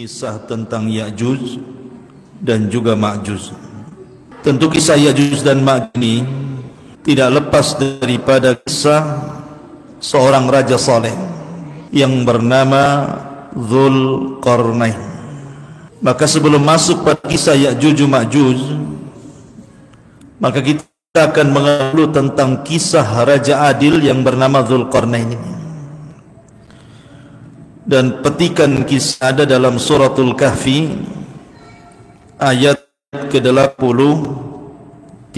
Kisah tentang Ya'juj dan juga Ma'juj. Tentu kisah Ya'juj dan Ma'juj ini tidak lepas daripada kisah seorang raja saleh yang bernama Dzulqarnain. Maka sebelum masuk pada kisah Ya'juj Ma'juj, maka kita akan mengenal tentang kisah raja adil yang bernama Dzulqarnain ini. Dan petikan kisah ada dalam suratul Kahfi ayat ke-83.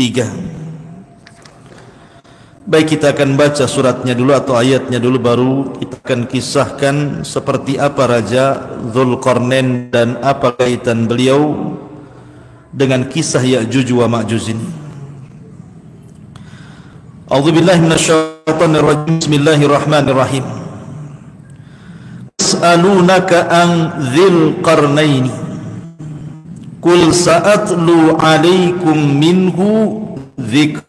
Baik, kita akan baca suratnya dulu atau ayatnya dulu, baru kita akan kisahkan seperti apa Raja Dzulqarnain dan apa kaitan beliau dengan kisah Ya'juj wa Ma'juj ini. A'udzubillahi minasyaitonirrajim. Bismillahirrahmanirrahim. Yas'alunaka an Dzil Qarnaini Qul sa'atlu 'alaikum minhu dzikra.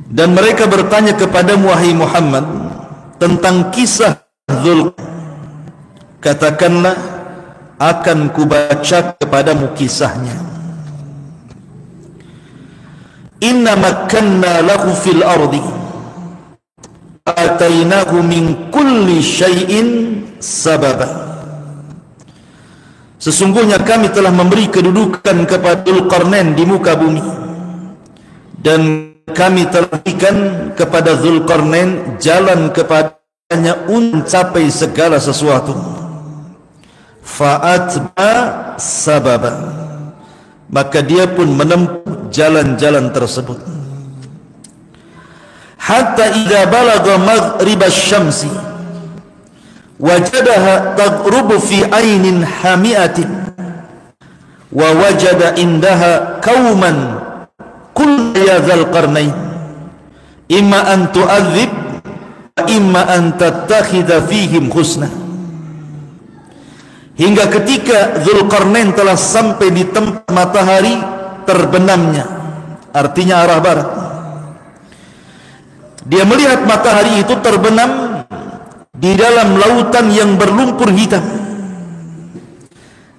Dan mereka bertanya kepadamu wahai Muhammad tentang kisah Dzul. Katakanlah, akan kubaca kepadamu kisahnya. Inna makkanna lahu fil ardi atainahu min kulli syai'in sababa. Sesungguhnya kami telah memberi kedudukan kepada Dzulqarnain di muka bumi, dan kami telah berikan kepada Dzulqarnain jalan kepadanya untuk mencapai segala sesuatu. Fa'atba sababa, maka dia pun menempuh jalan-jalan tersebut. Hatta idza balagha maghribasy syamsi wajadaha taghrubu fi ainin hamiatin wa wajada indaha qauman qul ya dzal qarnain imma an tu'adzib wa imma an tattakhidha fihim husna. Hingga ketika Dzulqarnain telah sampai di tempat matahari terbenamnya, artinya arah barat, dia melihat matahari itu terbenam di dalam lautan yang berlumpur hitam,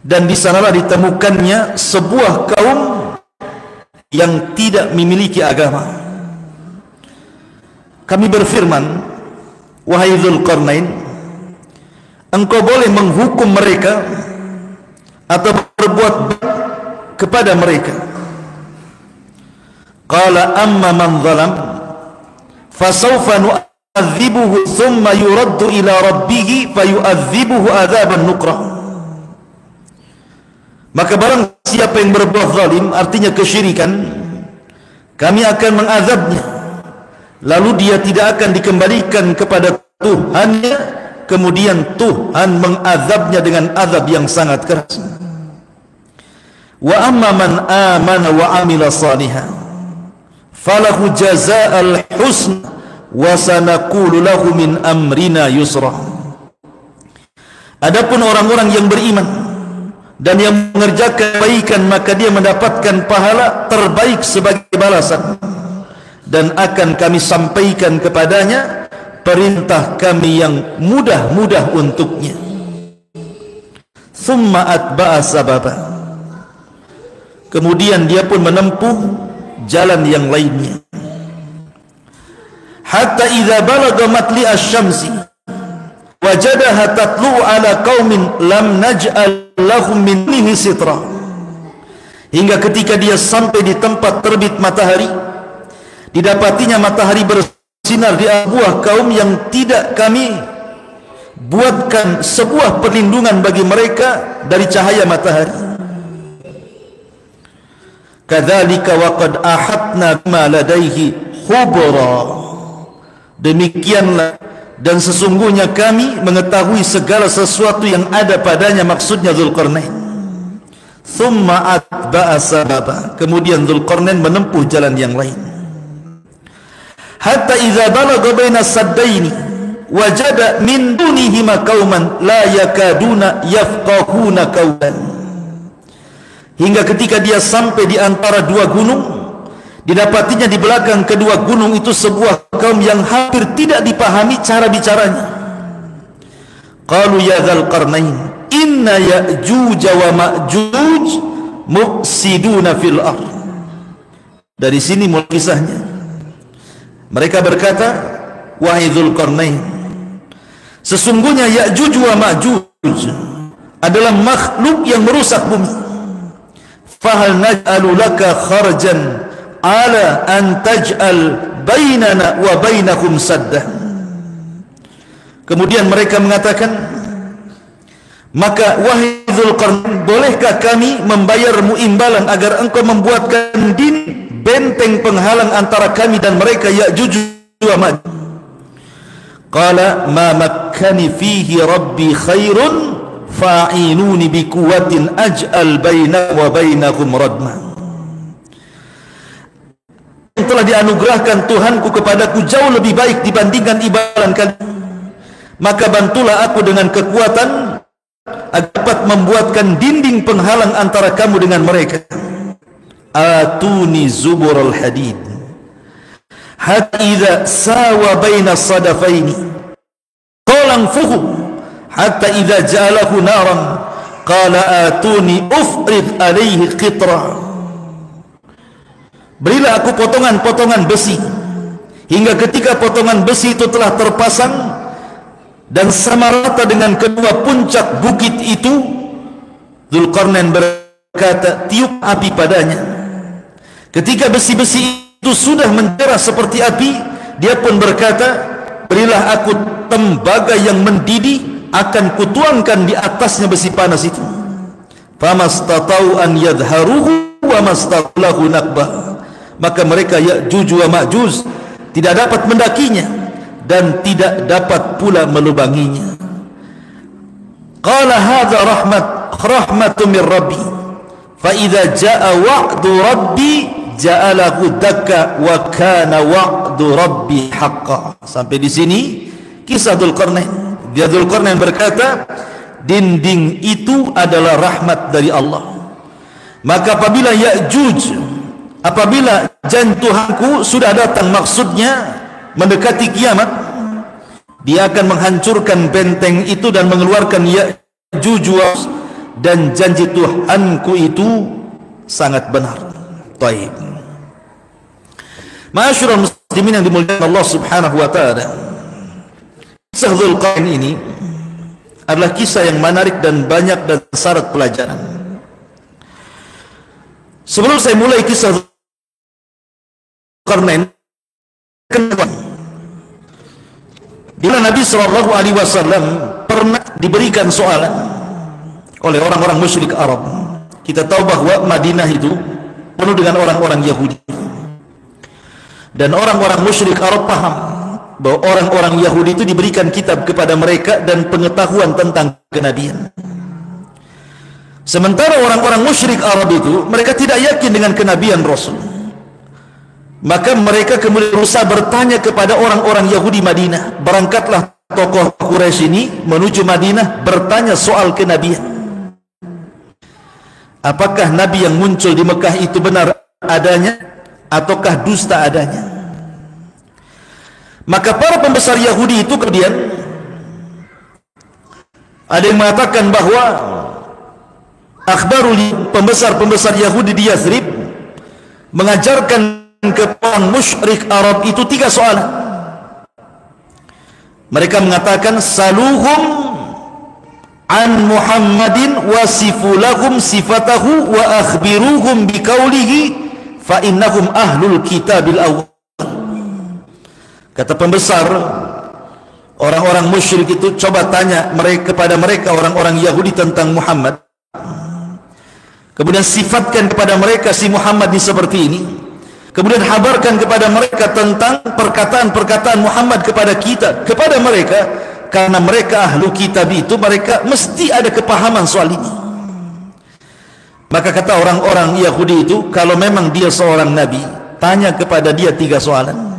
dan di sanalah ditemukannya sebuah kaum yang tidak memiliki agama. Kami berfirman, wahai Dzulqarnain, engkau boleh menghukum mereka atau berbuat baik kepada mereka. Qala amma man zalam fasawfa nu'adzibuhu thumma yuraddu ila rabbih fayu'adzibuhu adzaban nukra. Maka barang siapa yang berbuat zalim, artinya kesyirikan, kami akan mengazabnya, lalu dia tidak akan dikembalikan kepada Tuhannya, kemudian Tuhan mengazabnya dengan azab yang sangat keras. Wa amma man amana wa amila salihan falahu jazaa'al husna wa sanaqulu lahu min amrina yusra. Adapun orang-orang yang beriman dan yang mengerjakan kebaikan, maka dia mendapatkan pahala terbaik sebagai balasan, dan akan kami sampaikan kepadanya perintah kami yang mudah-mudah untuknya. Thumma atba'a sababa, kemudian dia pun menempuh jalan yang lainnya. Hatta idza balagha matli'a asy-syamsi wajadaha tatlu'u ala qaumin lam naj'al lahum min dunihi sitra. Hingga ketika dia sampai di tempat terbit matahari, didapatinya matahari bersinar di sebuah kaum yang tidak kami buatkan sebuah perlindungan bagi mereka dari cahaya matahari. Kadzalika wa qad ahatna bima ladaihi khubra. Demikianlah, dan sesungguhnya kami mengetahui segala sesuatu yang ada padanya, maksudnya Dzulqarnain. Thumma atba'a sababa, kemudian Dzulqarnain menempuh jalan yang lain. Hatta idza balagha baina saddaini wajada min dunihima qauman la yakaduna yafqahuna qawlan. Hingga ketika dia sampai di antara dua gunung, didapatinya di belakang kedua gunung itu sebuah kaum yang hampir tidak dipahami cara bicaranya. qalu ya dzal qarnain inna ya'juj wa ma'juj mufsiduna fil ardh. Dari sini mulai kisahnya. Mereka berkata, wahai Dzulqarnain, sesungguhnya Ya'juj wa Ma'juj adalah makhluk yang merusak bumi. Fahal naj'alu laka kharjan ala an taj'al bainana wa bainakum saddah. Kemudian mereka mengatakan, maka wahai Dzulqarnain, bolehkah kami membayarmu imbalan agar engkau membuatkan benteng penghalang antara kami dan mereka Ya'juj wa Ma'juj? Qala ma makkani fihi rabbi khairun fa'inuni bi quwwatin aj'al baina wa bainakum radma. Yang telah dianugerahkan Tuhanku kepadaku jauh lebih baik dibandingkan imbalan kalian, maka bantulah aku dengan kekuatan agar dapat membuatkan dinding penghalang antara kamu dengan mereka. Atuni zuburul hadid hatta idza sawa baina sadafaini qala anfuhu hatta idza ja'alahu naran qala atuni ufrid alaihi qitra. Berilah aku potongan-potongan besi hingga ketika potongan besi itu telah terpasang dan sama rata dengan kedua puncak bukit itu, Dzulqarnain berkata, tiup api padanya. Ketika besi-besi itu sudah mencerah seperti api, dia pun berkata, berilah aku tembaga yang mendidih, akan kutuangkan di atasnya besi panas itu. Famastatau an yadharuhu wa mastatlahu naqbah. Maka mereka Ya'juj wa Ma'juj tidak dapat mendakinya dan tidak dapat pula melubanginya. Qala hadza rahmatun min rabbi fa idza jaa wa'du rabbi ja'alahu dakka wa kana wa'du rabbi haqqan. Sampai di sini kisah Dzulqarnain. Dzulqarnain berkata, dinding itu adalah rahmat dari Allah. Maka apabila apabila janji Tuhanku sudah datang, maksudnya mendekati kiamat, dia akan menghancurkan benteng itu dan mengeluarkan Ya'juj dan janji Tuhanku itu sangat benar. Taib. Ma'asyiral muslimin yang dimuliakan Allah Subhanahu wa taala. Kisah Dzulqarnain ini adalah kisah yang menarik dan banyak dan syarat pelajaran. Sebelum saya mulai kisah Dzulqarnain, di mana Nabi sallallahu alaihi wasallam pernah diberikan soalan oleh orang-orang musyrik Arab. Kita tahu bahwa Madinah itu penuh dengan orang-orang Yahudi. Dan orang-orang musyrik Arab paham bahwa orang-orang Yahudi itu diberikan kitab kepada mereka dan pengetahuan tentang kenabian. Sementara orang-orang musyrik Arab itu, mereka tidak yakin dengan kenabian Rasul. Maka mereka kemudian berusaha bertanya kepada orang-orang Yahudi Madinah. Berangkatlah tokoh Quraisy ini menuju Madinah bertanya soal kenabian. Apakah Nabi yang muncul di Mekah itu benar adanya ataukah dusta adanya? Maka para pembesar Yahudi itu kemudian ada yang mengatakan bahwa akhbarul pembesar-pembesar Yahudi di Yathrib mengajarkan kepada musyrik Arab itu 3 soalan. Mereka mengatakan, saluhum an Muhammadin wasifu lahum sifatahu wa akhbiruhum biqaulihi fa innahum ahlul kitabil awwal. Kata pembesar orang-orang musyrik itu, coba tanya mereka kepada mereka orang-orang Yahudi tentang Muhammad. Kemudian sifatkan kepada mereka si Muhammad ini seperti ini. Kemudian habarkan kepada mereka tentang perkataan-perkataan Muhammad kepada kita, kepada mereka, karena mereka ahlu kitab itu, mereka mesti ada kepahaman soal ini. Maka kata orang-orang Yahudi itu, kalau memang dia seorang nabi, tanya kepada dia 3 soalan.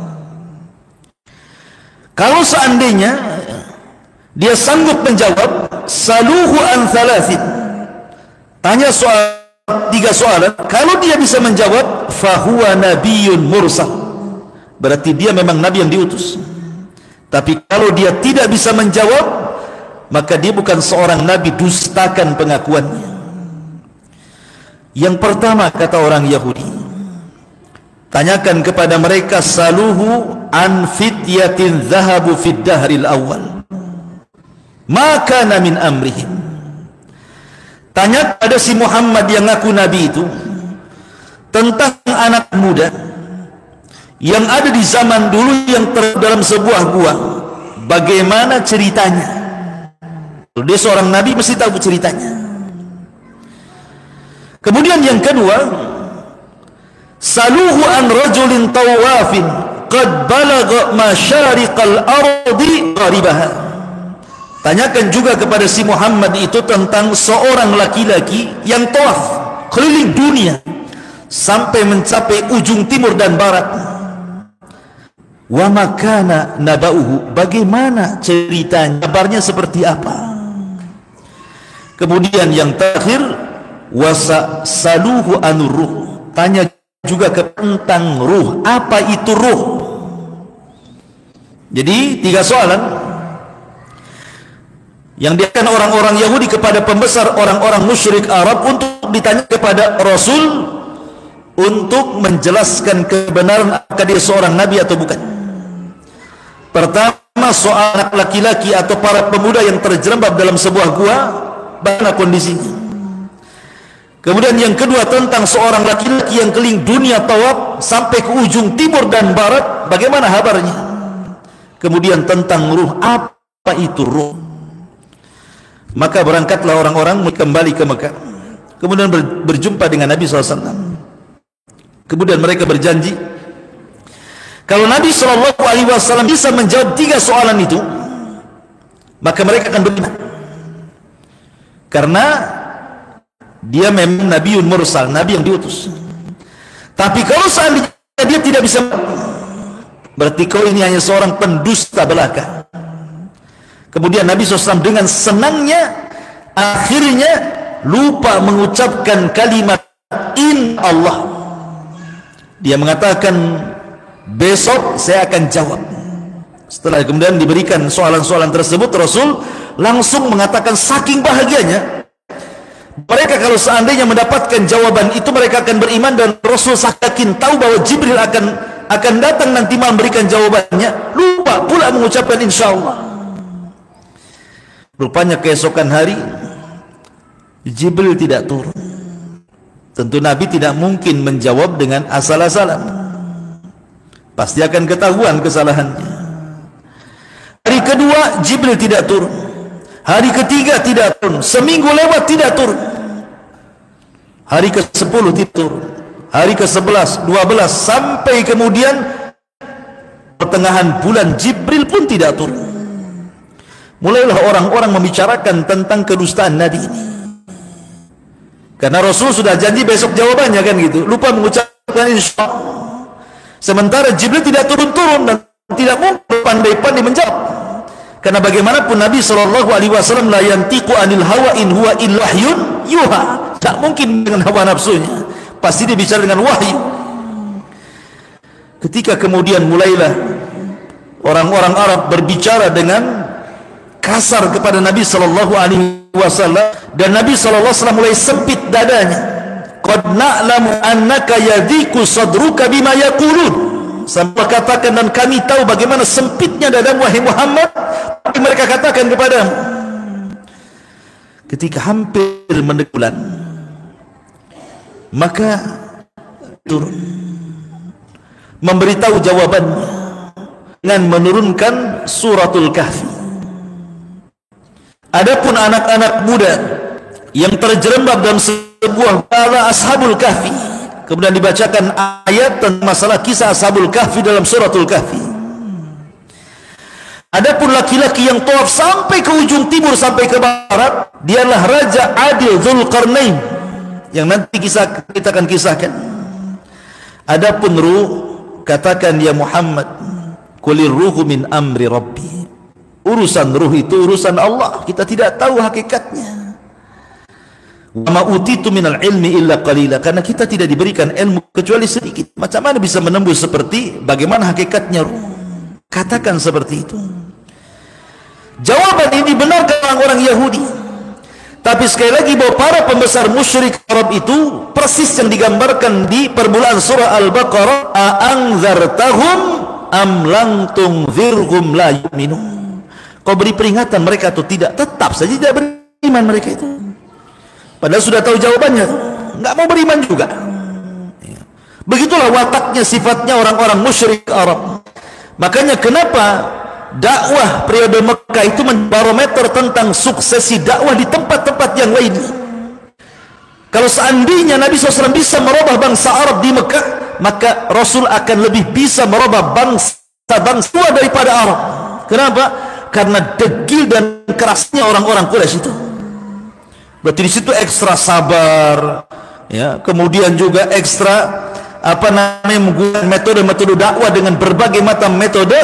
Kalau seandainya dia sanggup menjawab, saluhu an thalathin, tanya soal 3 soalan, kalau dia bisa menjawab, fahuwa nabiyyun mursal, berarti dia memang nabi yang diutus. Tapi kalau dia tidak bisa menjawab, maka dia bukan seorang nabi, dustakan pengakuannya. Yang pertama, kata orang Yahudi, tanyakan kepada mereka, saluhu an fityatin zahabu fid dahril awal ma kana min amrihim. Tanya kepada si Muhammad yang ngaku nabi itu tentang anak muda yang ada di zaman dulu yang dalam sebuah gua, bagaimana ceritanya. Kalau dia seorang nabi mesti tahu ceritanya. Kemudian yang kedua, saluhu an rajulin tawafin qad balagha masyariqal ardi gharibaha. Tanyakan juga kepada si Muhammad itu tentang seorang laki-laki yang tawaf keliling dunia sampai mencapai ujung timur dan barat. Wa makana nabauhu, bagaimana ceritanya, kabarnya seperti apa. Kemudian yang terakhir, wasaluhu anur ruh, tanya juga tentang ruh, apa itu ruh. Jadi 3 soalan yang diakan orang-orang Yahudi kepada pembesar orang-orang musyrik Arab untuk ditanya kepada Rasul untuk menjelaskan kebenaran apakah dia seorang nabi atau bukan. Pertama, soal anak laki-laki atau para pemuda yang terjerembab dalam sebuah gua, bagaimana kondisinya. Kemudian yang kedua, tentang seorang laki-laki yang keliling dunia tawaf sampai ke ujung timur dan barat, bagaimana kabarnya. Kemudian tentang ruh, apa itu ruh. Maka berangkatlah orang-orang kembali ke Mekah, kemudian berjumpa dengan Nabi SAW. Kemudian mereka berjanji, kalau Nabi SAW bisa menjawab 3 soalan itu, maka mereka akan beriman. Karena dia memang Nabiun Mursal, Nabi yang diutus. Tapi kalau seandainya dia tidak bisa, berarti kau ini hanya seorang pendusta belaka. Kemudian Nabi SAW dengan senangnya akhirnya lupa mengucapkan kalimat in Allah. Dia mengatakan, besok saya akan jawab. Setelah kemudian diberikan soalan-soalan tersebut, Rasul langsung mengatakan saking bahagianya mereka kalau seandainya mendapatkan jawaban itu mereka akan beriman, dan Rasul yakin tahu bahwa Jibril akan datang nanti memberikan jawabannya, lupa pula mengucapkan insyaallah. Rupanya keesokan hari Jibril tidak turun. Tentu Nabi tidak mungkin menjawab dengan asal-asalan, pasti akan ketahuan kesalahannya. Hari kedua Jibril tidak turun, hari ketiga tidak turun, seminggu lewat tidak turun, hari ke-10 tidak turun, hari ke-11, 12, sampai kemudian pertengahan bulan Jibril pun tidak turun. Mulailah orang-orang membicarakan tentang kedustaan Nabi ini, karena Rasul sudah janji besok jawabannya kan gitu, lupa mengucapkan insyaallah. Sementara Jibril tidak turun-turun dan tidak mungkin pandai-pandai menjawab. Karena bagaimanapun Nabi SAW la yantiqu anil hawa in huwa illa wahyun yuha, tak mungkin dengan hawa nafsunya, pasti dia bicara dengan wahyu. Ketika kemudian mulailah orang-orang Arab berbicara dengan kasar kepada Nabi SAW, dan Nabi SAW mulai sempit dadanya. Qad na'lamu annaka yadhiku sadruka bima yaqulun, sampai katakan, dan kami tahu bagaimana sempitnya dadamu wahai Muhammad, tapi mereka katakan kepadamu. Ketika hampir mendekati bulan, maka turun memberitahu jawabannya dengan menurunkan suratul Kahfi. Adapun anak-anak muda yang terjerembab dalam sebuah bala Ashabul Kahfi, kemudian dibacakan ayat tentang masalah kisah Ashabul Kahfi dalam suratul Kahfi. Adapun laki-laki yang tawaf sampai ke ujung timur sampai ke barat, dialah Raja Adil Dzulqarnain yang nanti kita akan kisahkan. Adapun ruh, katakan ya Muhammad, qulir ruhu min amri rabbi. Urusan ruh itu urusan Allah, kita tidak tahu hakikatnya. Wa ma utitu minal ilmi illa qalila, karena kita tidak diberikan ilmu kecuali sedikit. Macam mana bisa menembus seperti bagaimana hakikatnya ruh? Katakan seperti itu. Jawaban ini dibenarkan orang-orang Yahudi. Tapi sekali lagi bahwa para pembesar musyrik Arab itu persis yang digambarkan di permulaan surah Al-Baqarah, a'anzartahum am lam tunzirhum la yu'minun. Kau beri peringatan mereka atau tidak, tetap saja tidak beriman mereka itu. Padahal sudah tahu jawabannya, enggak mau beriman juga. Begitulah wataknya, sifatnya orang-orang musyrik Arab. Makanya kenapa dakwah periode Mekah itu barometer tentang suksesi dakwah di tempat-tempat yang lain. Kalau seandainya Nabi SAW bisa merubah bangsa Arab di Mekah, maka Rasul akan lebih bisa merubah bangsa daripada Arab. Kenapa? Karena degil dan kerasnya orang-orang Quraisy itu. Berarti di situ ekstra sabar, ya. Kemudian juga ekstra menggunakan metode-metode dakwah dengan berbagai macam metode.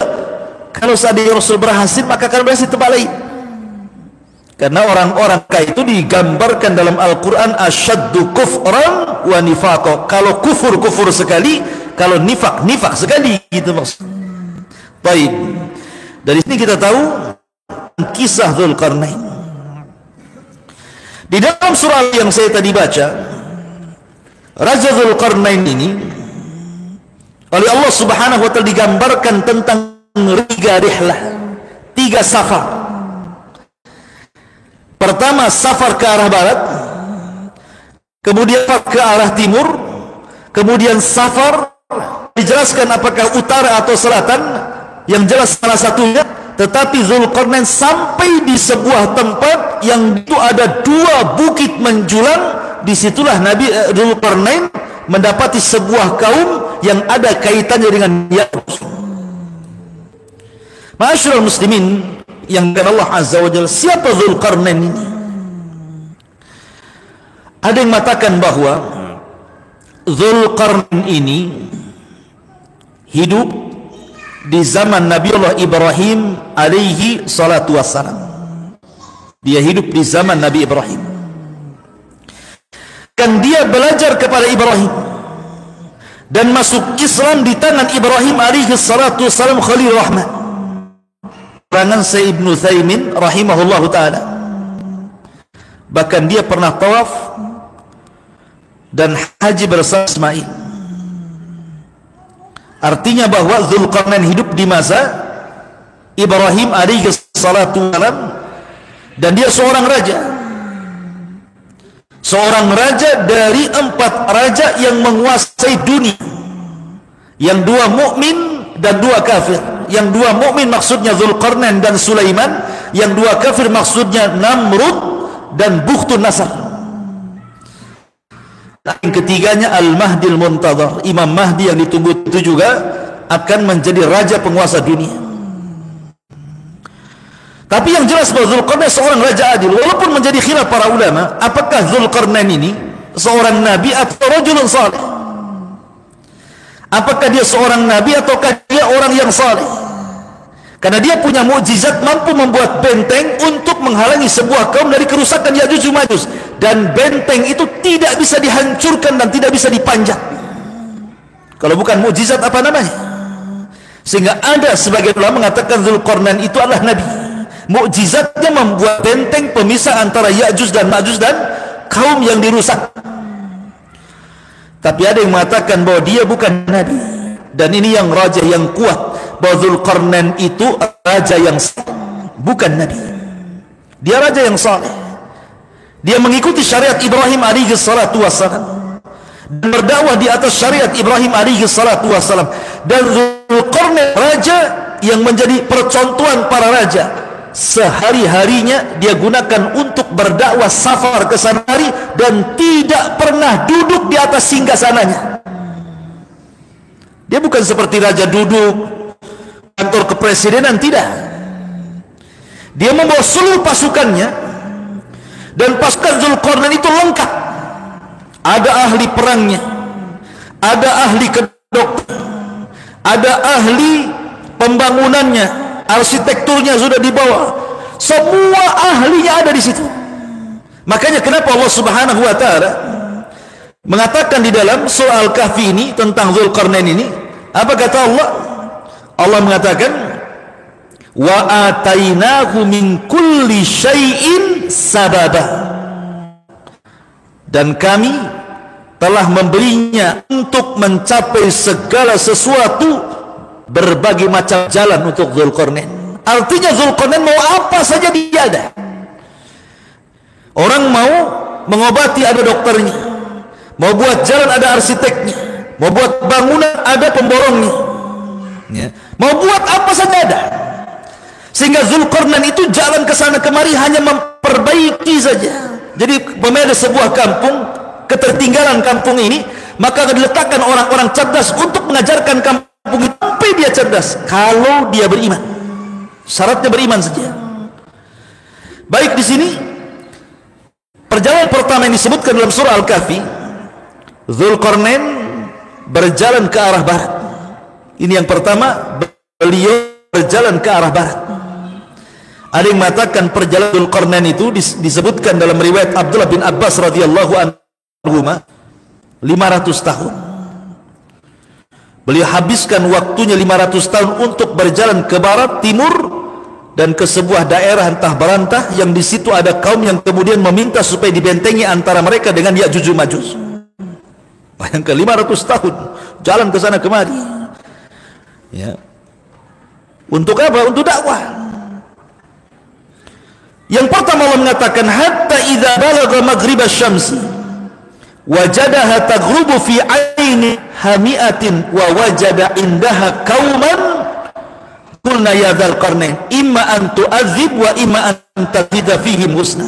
Kalau seandainya Rasul berhasil, maka akan berhasil tempat lain. Karena orang-orang kaya itu digambarkan dalam Al-Quran asyaddu kufran wa nifaqo. Kalau kufur sekali, kalau nifak sekali, gitu maksudnya. Baik, dari sini kita tahu kisah Dzulqarnain. Di dalam surah yang saya tadi baca, Raja Dzulqarnain ini oleh Allah Subhanahu wa taala digambarkan tentang 3 rihlah, 3 safar. Pertama safar ke arah barat, kemudian ke arah timur, kemudian safar dijelaskan apakah utara atau selatan, yang jelas salah satunya. Tetapi Dzulqarnain sampai di sebuah tempat yang itu ada 2 bukit menjulang. Disitulah Nabi Dzulqarnain mendapati sebuah kaum yang ada kaitannya dengan Ya'juj. Ma'asyiral muslimin yang dengan Allah Azza wa Jalla, siapa Dzulqarnain ini? Ada yang mengatakan bahwa Dzulqarnain ini hidup di zaman Nabi Allah Ibrahim alaihi salatu wassalam. Dia hidup di zaman Nabi Ibrahim. Dan dia belajar kepada Ibrahim dan masuk Islam di tangan Ibrahim alaihi salatu wassalam Khalil Rahman. Keterangan Syekh Ibnu Utsaimin rahimahullahu taala. Bahkan dia pernah tawaf dan haji bersama Ismail. Artinya bahwa Dzulqarnain hidup di masa Ibrahim alaihi salatu wassalam, dan dia seorang raja. Seorang raja dari 4 raja yang menguasai dunia. Yang 2 mukmin dan 2 kafir. Yang 2 mukmin maksudnya Dzulqarnain dan Sulaiman, yang 2 kafir maksudnya Namrud dan Bukhtun Nasr. Yang ketiganya Al-Mahdi Al-Muntadhar, Imam Mahdi yang ditunggu itu juga akan menjadi raja penguasa dunia. Tapi yang jelas bahwa Dzulqarnain seorang raja adil, walaupun menjadi khilaf para ulama, apakah Dzulqarnain ini seorang nabi atau rajulun saleh? Apakah dia seorang nabi ataukah dia orang yang saleh? Karena dia punya mukjizat mampu membuat benteng untuk menghalangi sebuah kaum dari kerusakan Ya'juj Ma'juj, dan benteng itu tidak bisa dihancurkan dan tidak bisa dipanjat. Kalau bukan mukjizat apa namanya? Sehingga ada sebagian ulama mengatakan Dzulqarnain itu adalah nabi. Mukjizatnya membuat benteng pemisah antara Ya'juj dan Ma'juj dan kaum yang dirusak. Tapi ada yang mengatakan bahwa dia bukan nabi, dan ini yang raja yang kuat, bahwa Dzulqarnain itu raja yang bukan nabi. Dia raja yang saleh. Dia mengikuti syariat Ibrahim alaihi salatu wassalam dan berdakwah di atas syariat Ibrahim alaihi salatu wassalam. Dan Dzulqarnain raja yang menjadi percontohan para raja. Sehari-harinya dia gunakan untuk berdakwah, safar ke sana hari, dan tidak pernah duduk di atas singgasananya. Dia bukan seperti raja duduk kantor kepresidenan, tidak. Dia membawa seluruh pasukannya, dan pasukan Dzulqarnain itu lengkap. Ada ahli perangnya, ada ahli kedokteran, ada ahli pembangunannya, arsitekturnya sudah dibawa, semua ahlinya ada di situ. Makanya kenapa Allah Subhanahu wa taala mengatakan di dalam surah Al-Kahfi ini tentang Dzulqarnain ini, apa kata Allah? Allah mengatakan, wa atainahu min kulli syai'in sababa, dan kami telah memberinya untuk mencapai segala sesuatu berbagai macam jalan untuk Dzulqarnain. Artinya Dzulqarnain mau apa saja dia ada. Orang mau mengobati ada dokternya, mau buat jalan ada arsiteknya, mau buat bangunan ada pemborongnya, ya. Mau buat apa saja ada. Sehingga Dzulqarnain itu jalan ke sana kemari hanya memperbaiki saja. Jadi pemilik sebuah kampung, ketertinggalan kampung ini, maka diletakkan orang-orang cerdas untuk mengajarkan kampung itu sampai dia cerdas kalau dia beriman. Syaratnya beriman saja. Baik, di sini perjalanan pertama yang disebutkan dalam surah Al-Kahfi, Dzulqarnain berjalan ke arah barat. Ini yang pertama, beliau berjalan ke arah barat. Ada yang mengatakan perjalanan Dzulqarnain itu disebutkan dalam riwayat Abdullah bin Abbas radhiyallahu anhu 500 tahun. Beliau habiskan waktunya 500 tahun untuk berjalan ke barat, timur, dan ke sebuah daerah entah berantah yang di situ ada kaum yang kemudian meminta supaya dibentengi antara mereka dengan Ya'juj Ma'juj. Bayangkan 500 tahun jalan ke sana kemari. Ya. Untuk apa? Untuk dakwah. Yang pertama Allah mengatakan hatta idza balagha maghribasy syamsi wajadaha taghrubu fi aini hamiatin wa wajada indaha qauman qulna ya Dzulqarnain imma an tu'adzib wa imma an tazida fihim husna.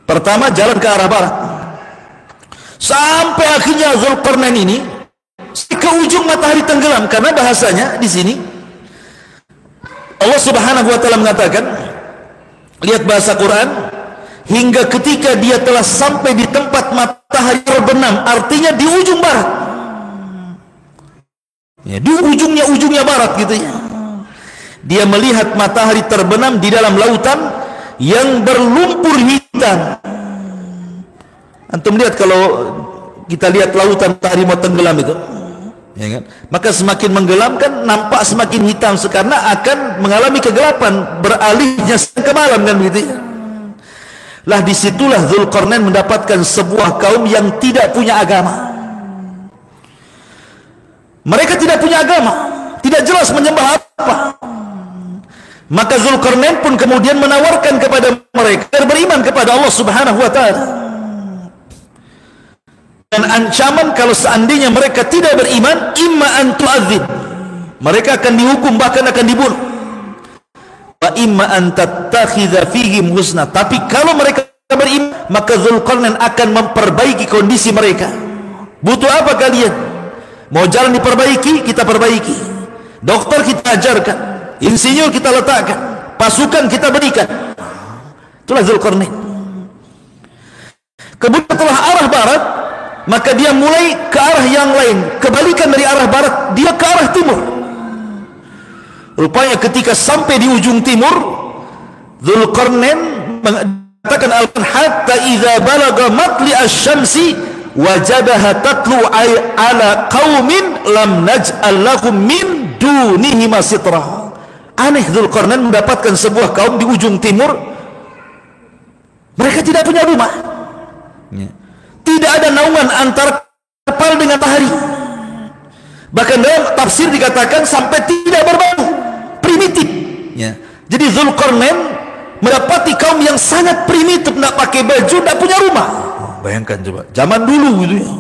Pertama jalan ke arah barat sampai akhirnya Dzulqarnain ini ke ujung matahari tenggelam, karena bahasanya di sini Allah Subhanahu wa taala mengatakan, lihat bahasa Quran, hingga ketika dia telah sampai di tempat matahari terbenam, artinya di ujung barat, ya, di ujungnya barat gitu ya. Dia melihat matahari terbenam di dalam lautan yang berlumpur hitam. Antum lihat kalau kita lihat lautan matahari mau tenggelam itu, ya kan? Maka semakin menggelam kan nampak semakin hitam, karena akan mengalami kegelapan, beralihnya ke malam kan begitu ya. Lah disitulah Dzulqarnain mendapatkan sebuah kaum yang tidak punya agama. Mereka tidak punya agama, tidak jelas menyembah apa. Maka Dzulqarnain pun kemudian menawarkan kepada mereka agar beriman kepada Allah Subhanahu wa taala. Dan ancaman kalau seandainya mereka tidak beriman, imma an tu'adzib, mereka akan dihukum, bahkan akan dibunuh, wa imma an tattakhidha fihim husna, tapi kalau mereka beriman maka Dzulqarnain akan memperbaiki kondisi mereka. Butuh apa kalian? Mau jalan diperbaiki, kita perbaiki. Dokter kita ajarkan, insinyur kita letakkan, pasukan kita berikan. Itulah Dzulqarnain. Kemudian setelah arah barat, maka dia mulai ke arah yang lain, kebalikan dari arah barat, dia ke arah timur. Rupanya ketika sampai di ujung timur, Dzulqarnain mengatakan hatta idza balagha matli asy-syamsi wajadaha tatlu ala qaumin lam naj'al lahum min dunihi masitra. Aneh, Dzulqarnain mendapatkan sebuah kaum di ujung timur, mereka tidak punya rumah, tidak ada naungan antara kepala dengan matahari. Bahkan dalam tafsir dikatakan sampai tidak berbau, primitif ya. Jadi Dzulqarnain mendapati kaum yang sangat primitif, tidak pakai baju, tidak punya rumah. Bayangkan coba, zaman dulu gitu ya.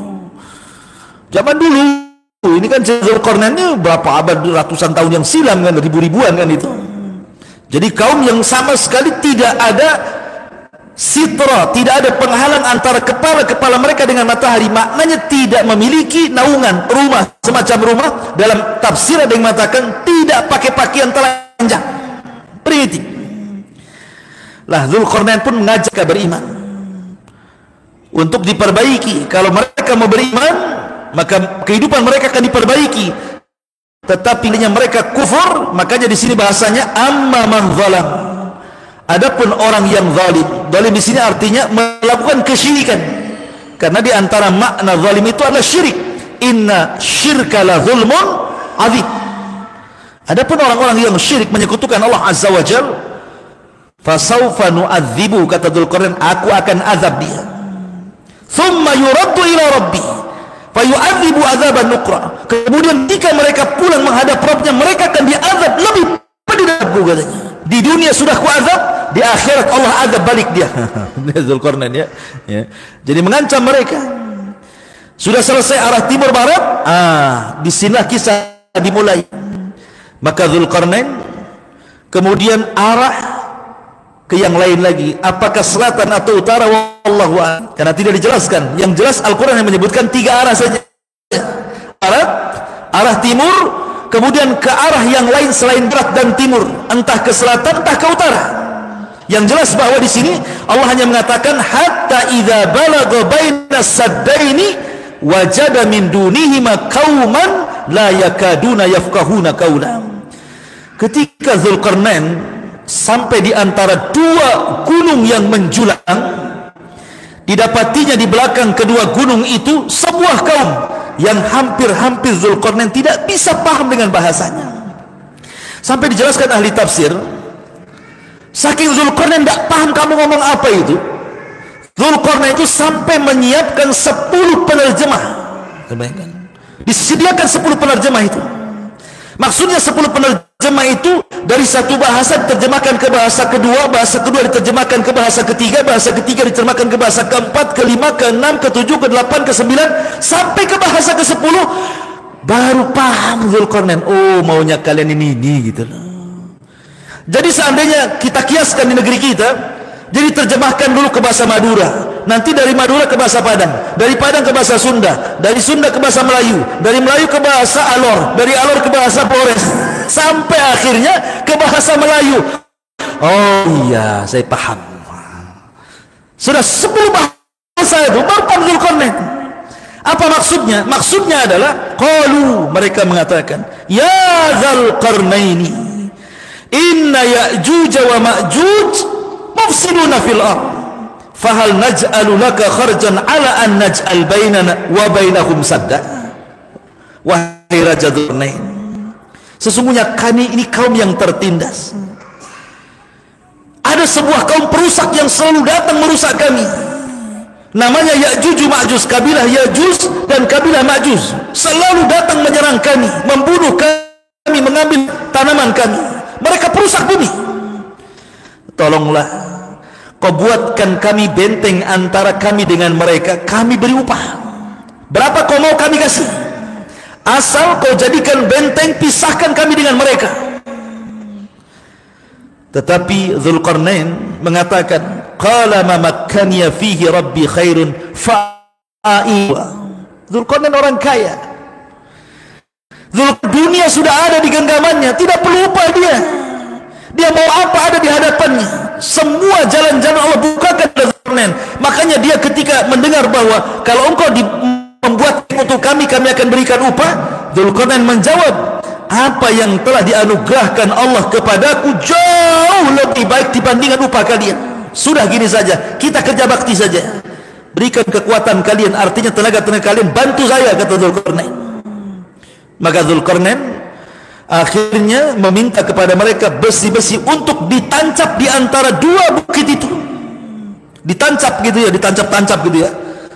Zaman dulu, ini kan Dzulqarnain ini berapa abad, ratusan tahun yang silam kan, ribu-ribuan kan itu. Jadi kaum yang sama sekali tidak ada sitra, tidak ada penghalang antara kepala mereka dengan matahari, maknanya tidak memiliki naungan rumah, semacam rumah. Dalam tafsir ada yang mengatakan tidak pakai pakaian telanjang, primitif. Lah Dzulqarnain pun mengajak beriman untuk diperbaiki. Kalau mereka mau beriman, maka kehidupan mereka akan diperbaiki. Tetapi mereka kufur, makanya di sini bahasanya amma man zalam. Adapun orang yang zalim, zalim di sini artinya melakukan kesyirikan. Karena di antara makna zalim itu adalah syirik. Inna syirka la zulmun adzim. Adapun orang-orang yang syirik menyekutukan Allah Azza wa Jalla, fasawfa nu'adzibu, kata Dzulqarnain, aku akan azab dia. Thumma yuraddu ila rabbi fayu'adzibu adzaban nukra. Kemudian ketika mereka pulang menghadap Rabbnya, mereka akan diazab lebih pedih dari aku, katanya. Di dunia sudah kuazab, di akhirat Allah azab balik dia. Dzulqarnain ya. Jadi mengancam mereka. Sudah selesai arah timur barat, disinilah kisah dimulai. Maka Dzulqarnain kemudian arah ke yang lain lagi, apakah selatan atau utara, wallahu a'lam, karena tidak dijelaskan. Yang jelas Al-Quran yang menyebutkan 3 arah saja, arah timur, kemudian ke arah yang lain selain barat dan timur, entah ke selatan entah ke utara. Yang jelas bahwa di sini Allah hanya mengatakan hatta idza balagha bainas saddaini wajada min dunihima qauman la yakaduna yafqahuna qaula. Ketika Dzulqarnain sampai di antara 2 gunung yang menjulang, didapatinya di belakang kedua gunung itu sebuah kaum yang hampir-hampir Dzulqarnain tidak bisa paham dengan bahasanya. Sampai dijelaskan ahli tafsir, saking Dzulqarnain tidak paham kamu ngomong apa itu, Dzulqarnain itu sampai menyiapkan 10 penerjemah. Disediakan 10 penerjemah itu. Maksudnya 10 penerjemah itu dari satu bahasa diterjemahkan ke bahasa kedua diterjemahkan ke bahasa ketiga diterjemahkan ke bahasa keempat, kelima, keenam, ketujuh, kedelapan, kesembilan, sampai ke bahasa ke-10 baru paham Dzulqarnain. Oh, maunya kalian ini gitu loh. Jadi seandainya kita kiaskan di negeri kita, jadi terjemahkan dulu ke bahasa Madura, nanti dari Madura ke bahasa Padang, dari Padang ke bahasa Sunda, dari Sunda ke bahasa Melayu, dari Melayu ke bahasa Alor, dari Alor ke bahasa Flores, sampai akhirnya ke bahasa Melayu. Oh iya, saya paham. Sudah 10 bahasa itu baru paham Dzulqarnain. Apa maksudnya? Maksudnya adalah qalu, mereka mengatakan, ya Dzulqarnaini, inna Ya'juj wa Ma'juj mufsiduna fil ardh, fahal naj'alu laka kharjan ala an naj'al bainana wa bainahum sadda. Wahai Raja Dzulqarnain, sesungguhnya kami ini kaum yang tertindas. Ada sebuah kaum perusak yang selalu datang merusak kami, namanya Ya'juj Ma'juj. Kabilah Ya'juj dan kabilah Ma'juj selalu datang menyerang kami, membunuh kami, mengambil tanaman kami. Mereka perusak bumi. Tolonglah kau buatkan kami benteng antara kami dengan mereka, kami beri upah. Berapa kau mau kami kasih? Asal kau jadikan benteng, pisahkan kami dengan mereka. Tetapi Dzulqarnain mengatakan, qala ma makkaniya fihi rabbi khairun fa'iwa. Dzulqarnain orang kaya, dunia sudah ada di genggamannya, tidak perlu upah dia. Dia mau apa ada di hadapannya. Semua jalan-jalan Allah bukakan kepada Dzulqarnain. Makanya dia ketika mendengar bahwa kalau engkau membuat untuk kami akan berikan upah, Dzulqarnain menjawab, apa yang telah dianugerahkan Allah kepadaku jauh lebih baik dibandingkan upah kalian. Sudah gini saja, kita kerja bakti saja, berikan kekuatan kalian, artinya tenaga-tenaga kalian, bantu saya, kata Dzulqarnain. Maka Dzulqarnain akhirnya meminta kepada mereka besi-besi untuk ditancap di antara 2 bukit itu. Ditancap gitu ya, ditancap-tancap gitu ya,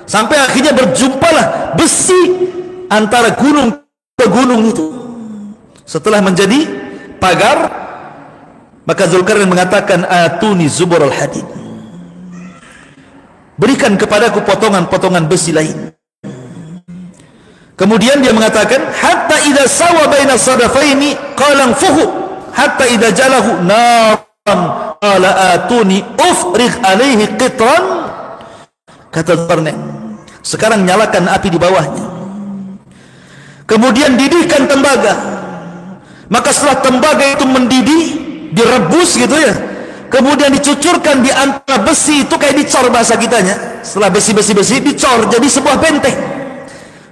sampai akhirnya berjumpalah besi antara gunung ke gunung itu. Setelah menjadi pagar, maka Dzulqarnain mengatakan, atuni zuburul hadid, berikan kepadaku potongan-potongan besi lain. Kemudian dia mengatakan, hatta idza sawa baina sadafaini qala fuhu hatta idza jalahu naran qala atuni ufrigh alaihi qitran. Kata Dzulqarnain, sekarang nyalakan api di bawahnya, kemudian didihkan tembaga. Maka setelah tembaga itu mendidih, direbus gitu ya, kemudian dicucurkan di antara besi itu, kayak dicor bahasa kitanya. Setelah besi-besi dicor jadi sebuah benteng.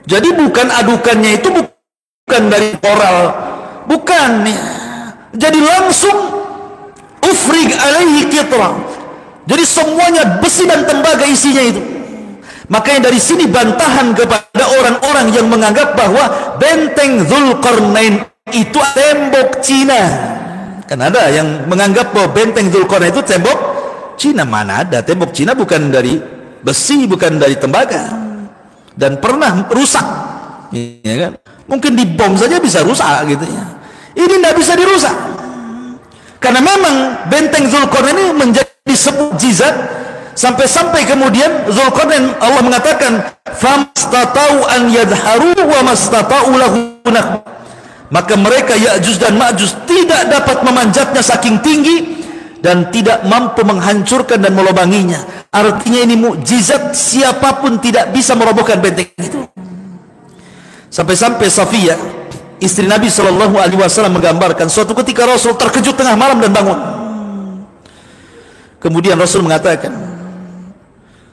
Jadi bukan adukannya itu bukan dari koral, bukan ya. Jadi langsung ufrig alaihi qitra. Jadi semuanya besi dan tembaga isinya itu. Makanya dari sini bantahan kepada orang-orang yang menganggap bahwa benteng Dzulqarnain itu tembok Cina. Kan ada yang menganggap bahwa benteng Dzulqarnain itu tembok Cina. Mana ada, tembok Cina bukan dari besi, bukan dari tembaga, dan pernah rusak, ya kan? Mungkin dibom saja bisa rusak gitu ya. Ini tidak bisa dirusak, karena memang benteng Dzulqarnain ini menjadi sebuah mukjizat, sampai-sampai kemudian Dzulqarnain Allah mengatakan famstatau an yadharu wa mastatau lahu naqba. Maka mereka Ya'juj dan Ma'juj tidak dapat memanjatnya saking tinggi dan tidak mampu menghancurkan dan melobanginya. Artinya ini mukjizat, siapapun tidak bisa merobohkan benteng itu. Sampai-sampai Safiyah, istri Nabi SAW, menggambarkan suatu ketika Rasul terkejut tengah malam dan bangun. Kemudian Rasul mengatakan,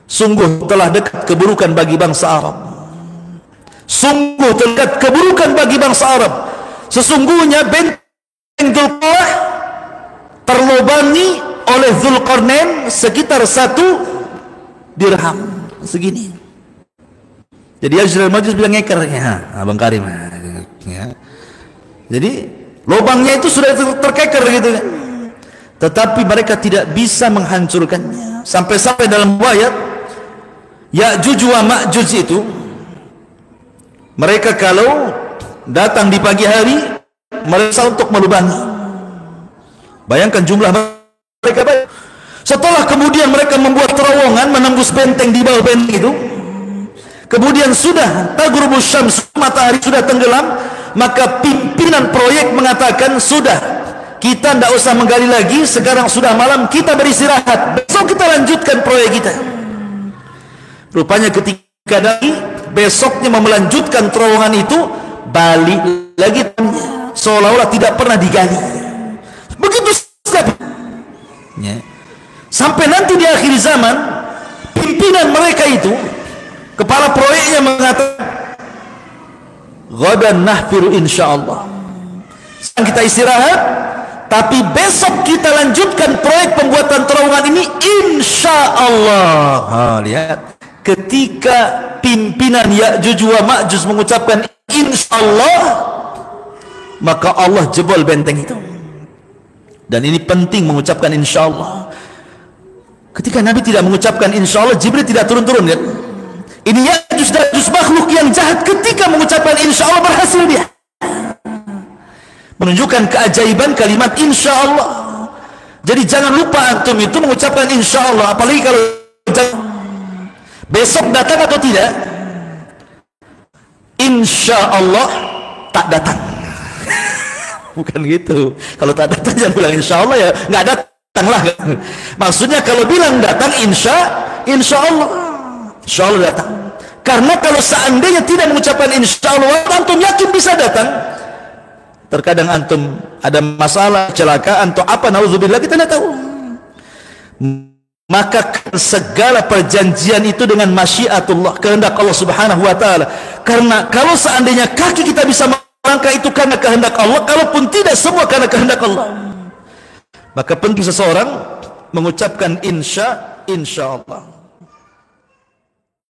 sungguh telah dekat keburukan bagi bangsa Arab. Sungguh dekat keburukan bagi bangsa Arab. Sesungguhnya benteng Dzulqarnain terlobangi oleh Dzulqarnain sekitar 1 dirham segini. Jadi Ya'juj dan Ma'juj bilang ngeker ya, Abang Karim ya. Jadi lubangnya itu sudah terkeker gitu kan. Tetapi mereka tidak bisa menghancurkannya. Sampai-sampai dalam riwayat Ya'juj wa Ma'juj itu, mereka kalau datang di pagi hari mereka untuk melubangi. Bayangkan jumlah mereka banyak. Setelah kemudian mereka membuat terowongan menembus benteng di bawah benteng itu, kemudian sudah taghrubus syams, matahari sudah tenggelam, maka pimpinan proyek mengatakan sudah, kita tidak usah menggali lagi, sekarang sudah malam, kita beristirahat, besok kita lanjutkan proyek kita. Rupanya ketika dari besoknya mau melanjutkan terowongan itu, balik lagi seolah-olah tidak pernah digali. Begitu ya. Sampai nanti di akhir zaman, pimpinan mereka itu, kepala proyeknya mengatakan, ghadan nahfiru insyaallah, sekarang kita istirahat, tapi besok kita lanjutkan proyek pembuatan terowongan ini insyaallah. Lihat, ketika pimpinan Ya'juj wa Ma'juj mengucapkan insyaallah, maka Allah jebol benteng itu. Dan ini penting mengucapkan insyaallah. Ketika Nabi tidak mengucapkan insyaallah, Jibril tidak turun-turun kan? Ini Ya'juj dan Ma'juj, makhluk yang jahat, ketika mengucapkan insyaallah berhasil dia. Menunjukkan keajaiban kalimat insyaallah. Jadi jangan lupa antum itu mengucapkan insyaallah, apalagi kalau besok datang atau tidak, insyaallah tak datang. Bukan gitu. Kalau tak datang jangan bilang insyaallah, ya nggak datang lah. Maksudnya kalau bilang datang insyaallah datang. Karena kalau seandainya tidak mengucapkan insyaallah, antum yakin bisa datang. Terkadang antum ada masalah, kecelakaan atau apa, nauzubillah, kita tidak tahu. Maka segala perjanjian itu dengan masyiatullah, kehendak Allah Subhanahu wa taala. Karena kalau seandainya kaki kita bisa melangkah, itu karena kehendak Allah, kalaupun tidak, semua karena kehendak Allah. Maka penting seseorang mengucapkan insyaallah.